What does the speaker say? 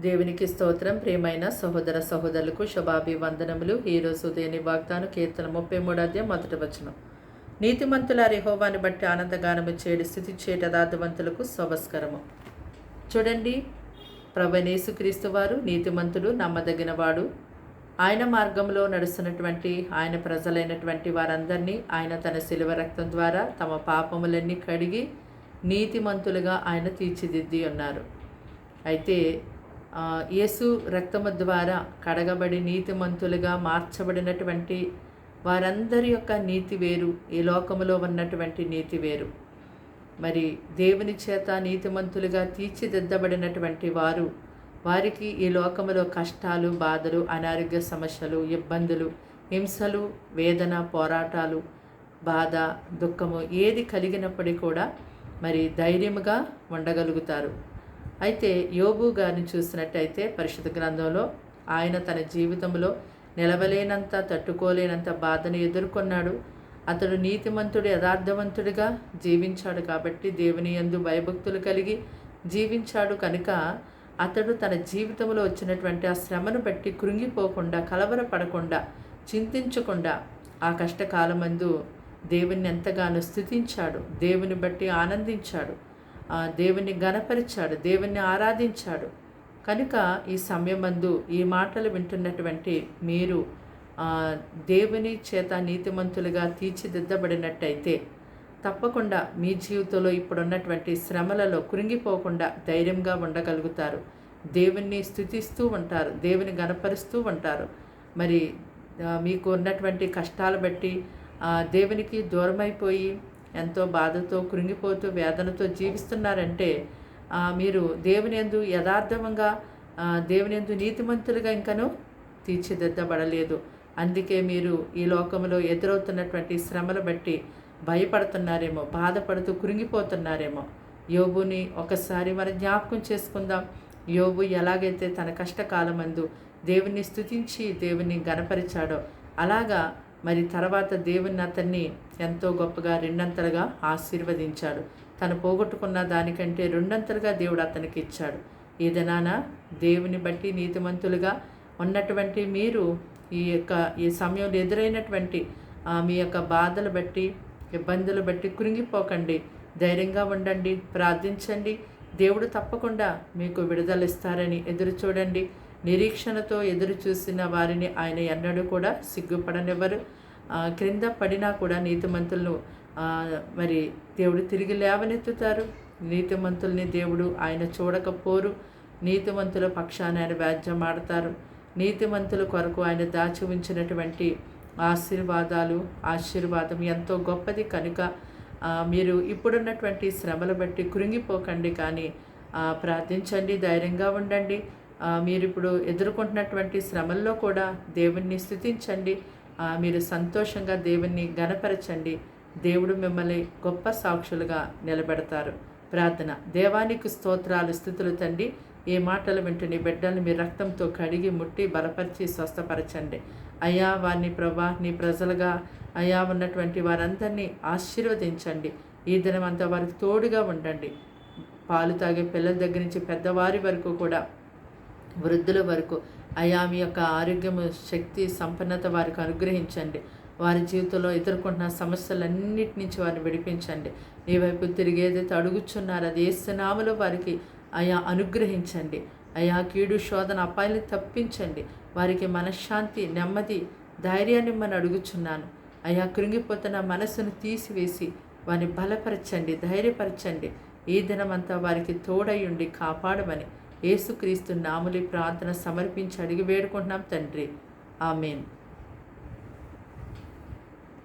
దేవునికి స్తోత్రం. ప్రియమైన సహోదర సహోదరులకు శుభాభివందనములు. ఈరోజు ఉదయాన్ని వాగ్దానం కీర్తన 33 అధ్యాయం 1వ వచనం. నీతిమంతుల యెహోవాను బట్టి ఆనందగానము చేయడు, స్తుతి చేయట యథార్థవంతులకు శోభస్కరము. చూడండి, ప్రభువైన యేసుక్రీస్తు వారు నీతిమంతుడు, నమ్మదగినవాడు. ఆయన మార్గంలో నడుస్తున్నటువంటి ఆయన ప్రజలైనటువంటి వారందరినీ ఆయన తన శిలువ రక్తం ద్వారా తమ పాపములన్నీ కడిగి నీతిమంతులుగా ఆయన తీర్చిదిద్ది ఉన్నారు. అయితే యేసు రక్తము ద్వారా కడగబడి నీతిమంతులుగా మార్చబడినటువంటి వారందరి యొక్క నీతి వేరు, ఈ లోకములో ఉన్నటువంటి నీతి వేరు. మరి దేవుని చేత నీతిమంతులుగా తీర్చిదిద్దబడినటువంటి వారికి ఈ లోకములో కష్టాలు, బాధలు, అనారోగ్య సమస్యలు, ఇబ్బందులు, హింసలు, వేదన, పోరాటాలు, బాధ, దుఃఖము ఏది కలిగినప్పటికీ కూడా మరి ధైర్యముగా ఉండగలుగుతారు. అయితే యోబు గారిని చూసినట్టయితే పరిశుద్ధ గ్రంథంలో ఆయన తన జీవితంలో నిలవలేనంత, తట్టుకోలేనంత బాధను ఎదుర్కొన్నాడు. అతడు నీతిమంతుడు, యథార్థవంతుడిగా జీవించాడు కాబట్టి దేవుని యందు భయభక్తులు కలిగి జీవించాడు కనుక అతడు తన జీవితంలో వచ్చినటువంటి ఆ శ్రమను బట్టి కృంగిపోకుండా, కలవరపడకుండా, చింతించకుండా ఆ కష్టకాలమందు దేవుని ఎంతగానో స్తుతించాడు, దేవుని బట్టి ఆనందించాడు, దేవుని ఘనపరిచాడు, దేవుని ఆరాధించాడు. కనుక ఈ సమయమందు ఈ మాటలు వింటున్నటువంటి మీరు దేవుని చేత నీతిమంతులుగా తీర్చిదిద్దబడినట్టయితే తప్పకుండా మీ జీవితంలో ఇప్పుడున్నటువంటి శ్రమలలో కృంగిపోకుండా ధైర్యంగా ఉండగలుగుతారు. దేవుణ్ణి స్తుతిస్తూ ఉంటారు, దేవుని ఘనపరుస్తూ ఉంటారు. మరి మీకు ఉన్నటువంటి కష్టాలు బట్టి దేవునికి దూరమైపోయి ఎంతో బాధతో, కృంగిపోతూ, వేదనతో జీవిస్తున్నారంటే మీరు దేవుని యందు యథార్థంగా, దేవుని యందు నీతిమంతులుగా ఇంకనూ తీర్చిదిద్దబడలేదు. అందుకే మీరు ఈ లోకంలో ఎదురవుతున్నటువంటి శ్రమలు బట్టి భయపడుతున్నారేమో, బాధపడుతూ కృంగిపోతున్నారేమో. యోబుని ఒకసారి మనం జ్ఞాపకం చేసుకుందాం. యోబు ఎలాగైతే తన కష్టకాలమందు దేవుని స్తుతించి దేవుని ఘనపరిచాడో అలాగా మరి తర్వాత దేవుని అతన్ని ఎంతో గొప్పగా రెండంతలుగా ఆశీర్వదించాడు. తను పోగొట్టుకున్న దానికంటే రెండంతలుగా దేవుడు అతనికి ఇచ్చాడు. ఏదైనా దేవుని బట్టి నీతిమంతులుగా ఉన్నటువంటి మీరు ఈ సమయంలో ఎదురైనటువంటి మీ యొక్క బాధలు బట్టి, ఇబ్బందులు బట్టి కృంగిపోకండి, ధైర్యంగా ఉండండి, ప్రార్థించండి. దేవుడు తప్పకుండా మీకు విడుదల ఇస్తారని ఎదురు చూడండి. నిరీక్షణతో ఎదురు చూసిన వారిని ఆయన ఎన్నడూ కూడా సిగ్గుపడనివ్వరు. క్రింద పడినా కూడా నీతిమంతులను మరి దేవుడు తిరిగి లేవనెత్తుతారు. నీతిమంతుల్ని దేవుడు ఆయన చూడకపోరు. నీతిమంతుల పక్షాన ఆయన వ్యాజ్యం ఆడతారు. నీతిమంతుల కొరకు ఆయన దాచి ఉంచినటువంటి ఆశీర్వాదం ఎంతో గొప్పది. కనుక మీరు ఇప్పుడున్నటువంటి శ్రమలు బట్టి కృంగిపోకండి, కానీ ప్రార్థించండి, ధైర్యంగా ఉండండి. మీరు ఇప్పుడు ఎదుర్కొంటున్నటువంటి శ్రమల్లో కూడా దేవుణ్ణి స్తుతించండి. మీరు సంతోషంగా దేవుణ్ణి ఘనపరచండి. దేవుడు మిమ్మల్ని గొప్ప సాక్షులుగా నిలబెడతారు. ప్రార్థన. దేవానికి స్తోత్రాలు, స్తుతులు తండ్రి. ఈ మాటలు వింటుని బిడ్డల్ని మీ రక్తంతో కడిగి ముట్టి బలపరిచి స్వస్థపరచండి అయ్యా. వారిని ప్రభా నీ ప్రజలుగా అయ్యా ఉన్నటువంటి వారందరినీ ఆశీర్వదించండి. ఈ దినమంతా వారికి తోడుగా ఉండండి. పాలు తాగే పిల్లల దగ్గర నుంచి పెద్దవారి వరకు కూడా, వృద్ధుల వరకు అయా మీ యొక్క ఆరోగ్యము, శక్తి, సంపన్నత వారికి అనుగ్రహించండి. వారి జీవితంలో ఎదుర్కొంటున్న సమస్యలన్నిటి నుంచి వారిని విడిపించండి. నీ వైపు తిరిగి ఏదైతే అడుగుచున్నారో అది యేసు నామములో వారికి అయా అనుగ్రహించండి. అయా కీడు, శోధన, అపాయాన్ని తప్పించండి. వారికి మనశ్శాంతి, నెమ్మది, ధైర్యాన్ని మనం అడుగుచున్నాను. అయా కృంగిపోతున్న మనసును తీసివేసి వారిని బలపరచండి, ధైర్యపరచండి. ఈ దినమంతా వారికి తోడయుండి కాపాడమని యేసుక్రీస్తు నామములో ప్రార్థన సమర్పించి అడిగి వేడుకుంటున్నాం తండ్రి. ఆమేన్.